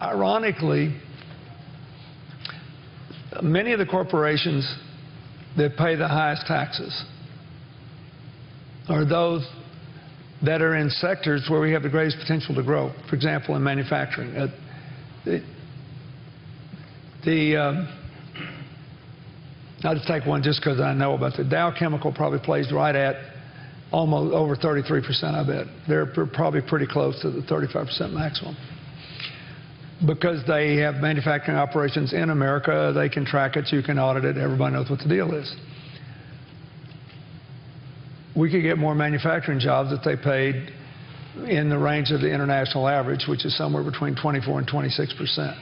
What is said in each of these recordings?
Ironically, many of the corporations that pay the highest taxes are those that are in sectors where we have the greatest potential to grow. For example, in manufacturing. I'll just take one just because I know about it. Dow Chemical probably plays right at almost over 33%, I bet. They're probably pretty close to the 35% maximum. Because they have manufacturing operations in America, they can track it, you can audit it, everybody knows what the deal is. We could get more manufacturing jobs if they paid in the range of the international average, which is somewhere between 24 and 26%.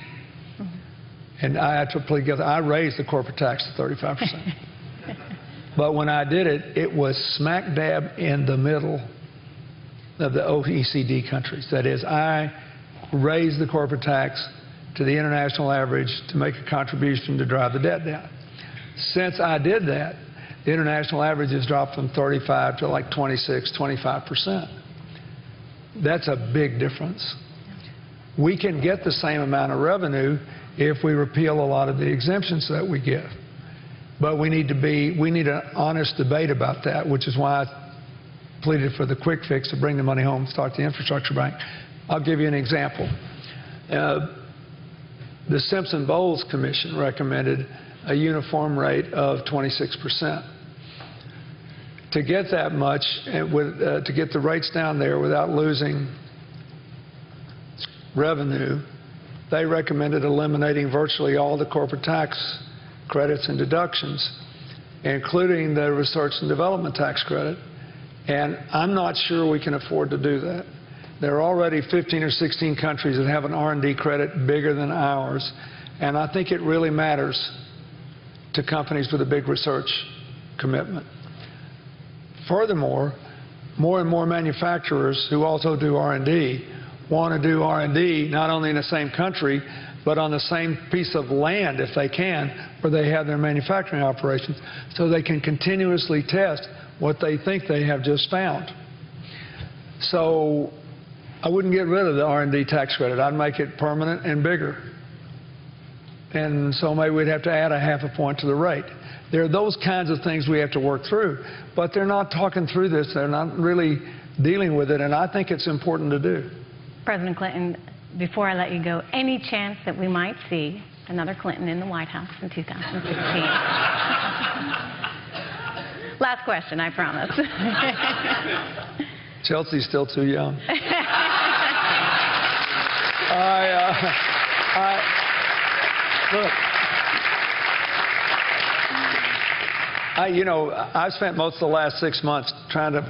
And I have to plead guilty. I raised the corporate tax to 35%. But when I did it, it was smack dab in the middle of the OECD countries. That is, I raised the corporate tax to the international average to make a contribution to drive the debt down. Since I did that, the international average has dropped from 35 to like 26, 25%. That's a big difference. We can get the same amount of revenue if we repeal a lot of the exemptions that we give. But we need an honest debate about that, which is why I pleaded for the quick fix to bring the money home and start the infrastructure bank. I'll give you an example. The Simpson-Bowles Commission recommended a uniform rate of 26%. To get that much, to get the rates down there without losing revenue, they recommended eliminating virtually all the corporate tax credits and deductions, including the research and development tax credit. And I'm not sure we can afford to do that. There are already 15 or 16 countries that have an R&D credit bigger than ours, and I think it really matters to companies with a big research commitment. Furthermore, more and more manufacturers who also do R&D want to do R&D not only in the same country, but on the same piece of land, if they can, where they have their manufacturing operations, so they can continuously test what they think they have just found. So I wouldn't get rid of the R&D tax credit. I'd make it permanent and bigger. And so maybe we'd have to add a half a point to the rate. There are those kinds of things we have to work through, but they're not talking through this. They're not really dealing with it, and I think it's important to do. President Clinton, before I let you go, any chance that we might see another Clinton in the White House in 2016? Last question, I promise. Chelsea's still too young. Look, I've spent most of the last 6 months trying to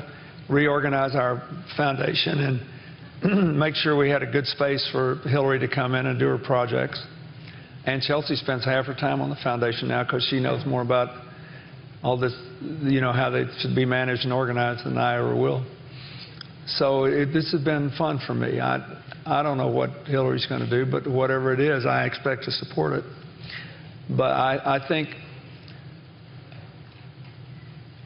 reorganize our foundation and make sure we had a good space for Hillary to come in and do her projects. And Chelsea spends half her time on the foundation now because she knows more about all this, how they should be managed and organized than I ever will. So this has been fun for me. I don't know what Hillary's going to do, but whatever it is, I expect to support it. But I think,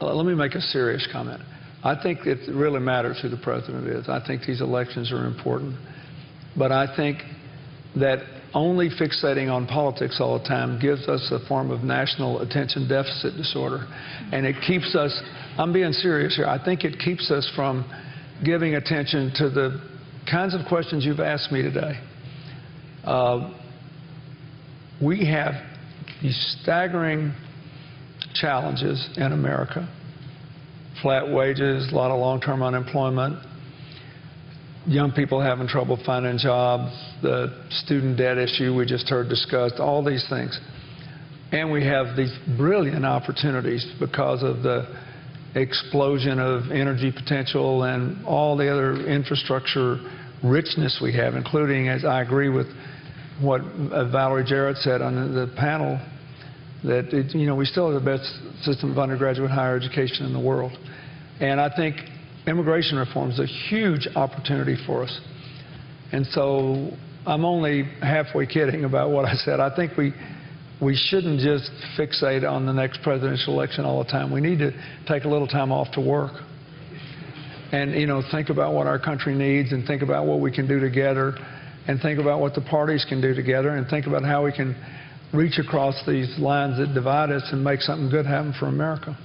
let me make a serious comment. I think it really matters who the president is. I think these elections are important. But I think that only fixating on politics all the time gives us a form of national attention deficit disorder. And it keeps us, I'm being serious here, I think it keeps us from giving attention to the kinds of questions you've asked me today. We have these staggering challenges in America. Flat wages, a lot of long-term unemployment, young people having trouble finding jobs, the student debt issue we just heard discussed, all these things. And we have these brilliant opportunities because of the explosion of energy potential and all the other infrastructure richness we have, including, as I agree with what Valerie Jarrett said on the panel, that we still have the best system of undergraduate higher education in the world. And I think immigration reform is a huge opportunity for us. And so I'm only halfway kidding about what I said. I think we shouldn't just fixate on the next presidential election all the time. We need to take a little time off to work and think about what our country needs and think about what we can do together and think about what the parties can do together and think about how we can reach across these lines that divide us and make something good happen for America.